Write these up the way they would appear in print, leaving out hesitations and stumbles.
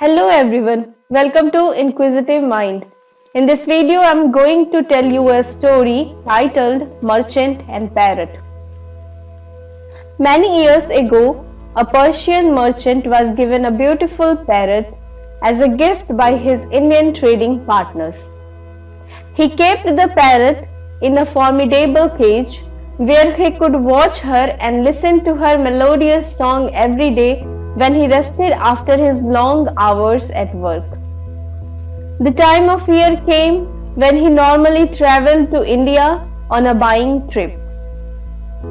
Hello everyone, welcome to Inquisitive Mind. In this video, I'm going to tell you a story titled Merchant and Parrot. Many years ago, a Persian merchant was given a beautiful parrot as a gift by his Indian trading partners. He kept the parrot in a formidable cage where he could watch her and listen to her melodious song every day when he rested after his long hours at work. The time of year came when he normally traveled to India on a buying trip.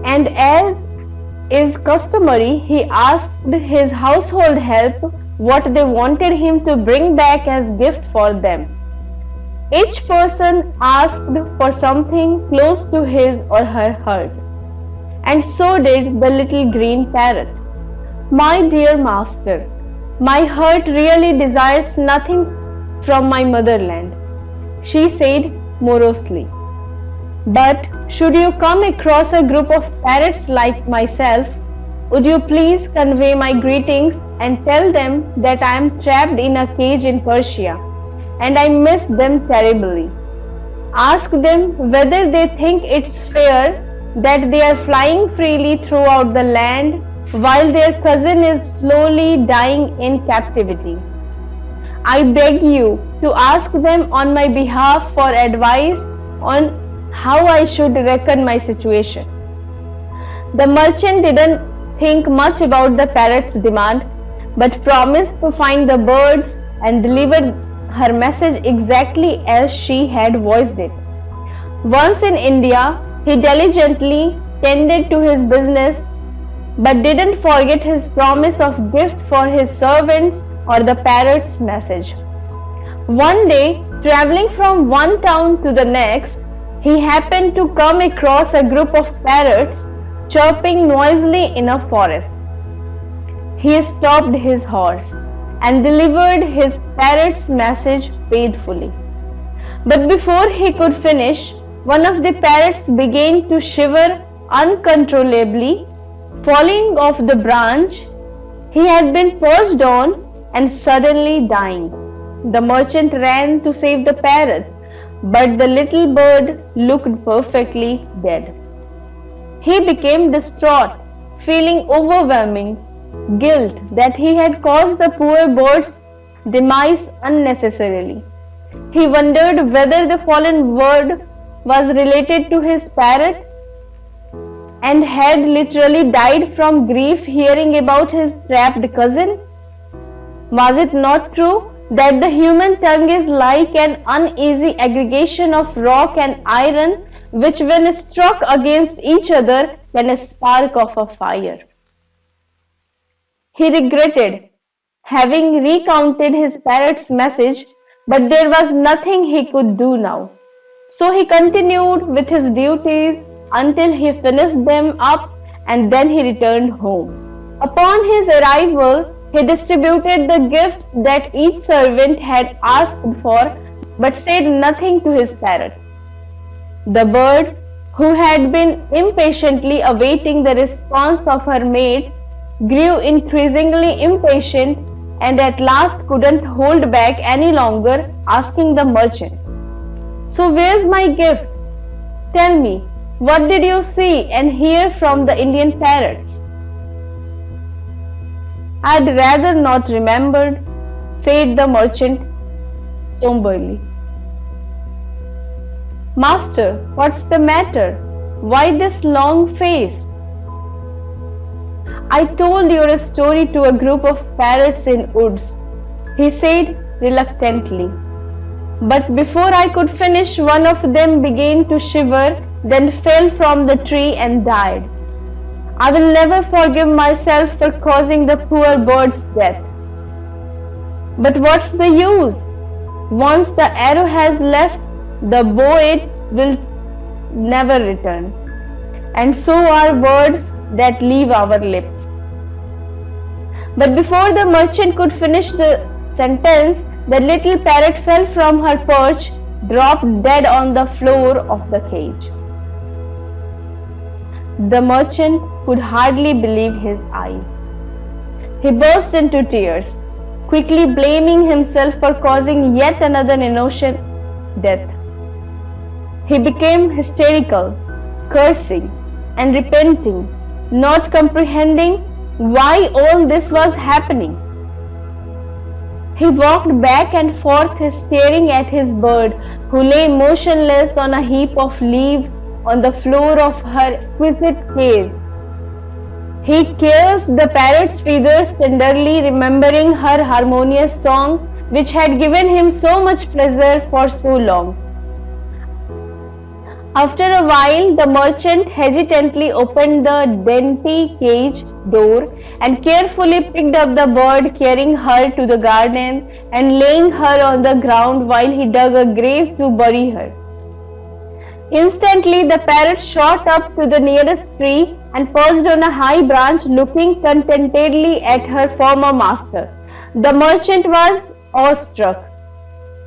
And as is customary, he asked his household help what they wanted him to bring back as gift for them. Each person asked for something close to his or her heart. And so did the little green parrot. My dear master, my heart really desires nothing from my motherland, she said morosely. But should you come across a group of parrots like myself, would you please convey my greetings and tell them that I am trapped in a cage in Persia and I miss them terribly. Ask them whether they think it's fair that they are flying freely throughout the land while their cousin is slowly dying in captivity. I beg you to ask them on my behalf for advice on how I should reckon my situation. The merchant didn't think much about the parrot's demand, but promised to find the birds and delivered her message exactly as she had voiced it. Once in India, he diligently tended to his business but didn't forget his promise of gift for his servants or the parrot's message. One day, traveling from one town to the next, he happened to come across a group of parrots chirping noisily in a forest. He stopped his horse and delivered his parrot's message faithfully. But before he could finish, one of the parrots began to shiver uncontrollably, falling off the branch he had been perched on and suddenly dying. The merchant ran to save the parrot, but the little bird looked perfectly dead. He became distraught, feeling overwhelming guilt that he had caused the poor bird's demise unnecessarily. He wondered whether the fallen bird was related to his parrot and had literally died from grief hearing about his trapped cousin. Was it not true that the human tongue is like an uneasy aggregation of rock and iron which when struck against each other can spark of a fire? He regretted having recounted his parrot's message, but there was nothing he could do now. So he continued with his duties until he finished them up and then he returned home. Upon his arrival, he distributed the gifts that each servant had asked for but said nothing to his parrot. The bird, who had been impatiently awaiting the response of her mates, grew increasingly impatient and at last couldn't hold back any longer, asking the merchant, "So where's my gift? Tell me, what did you see and hear from the Indian parrots?" "I'd rather not remembered," said the merchant somberly. "Master, what's the matter? Why this long face?" "I told your story to a group of parrots in woods," he said reluctantly. "But before I could finish, one of them began to shiver, then fell from the tree and died. I will never forgive myself for causing the poor bird's death." "But what's the use? Once the arrow has left the bow, it will never return. And so are words that leave our lips." But before the merchant could finish the sentence, the little parrot fell from her perch, dropped dead on the floor of the cage. The merchant could hardly believe his eyes. He burst into tears. quickly blaming himself for causing yet another innocent death. He became hysterical, cursing and repenting, not comprehending why all this was happening. He walked back and forth, staring at his bird, who lay motionless on a heap of leaves on the floor of her exquisite cage. He kissed the parrot's feathers tenderly, remembering her harmonious song, which had given him so much pleasure for so long. After a while, the merchant hesitantly opened the dainty cage door and carefully picked up the bird, carrying her to the garden and laying her on the ground while he dug a grave to bury her. Instantly, the parrot shot up to the nearest tree and perched on a high branch, looking contentedly at her former master. The merchant was awestruck,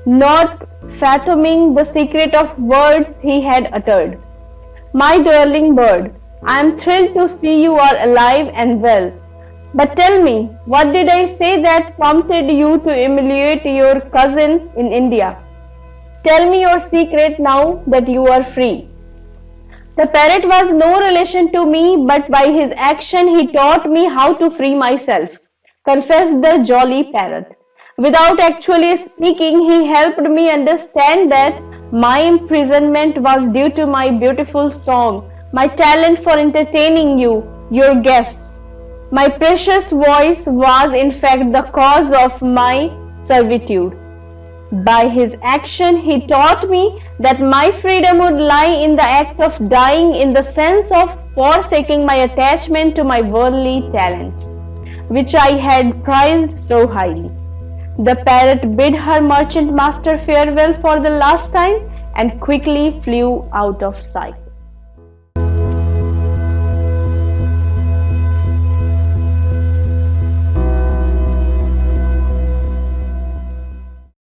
not fathoming the secret of words he had uttered. My darling bird, I am thrilled to see you are alive and well. But tell me, what did I say that prompted you to emulate your cousin in India? Tell me your secret now that you are free. The parrot was no relation to me, but by his action he taught me how to free myself, confessed the jolly parrot. Without actually speaking, he helped me understand that my imprisonment was due to my beautiful song, my talent for entertaining you, your guests. My precious voice was in fact the cause of my servitude. By his action, he taught me that my freedom would lie in the act of dying, in the sense of forsaking my attachment to my worldly talents, which I had prized so highly. The parrot bid her merchant master farewell for the last time and quickly flew out of sight.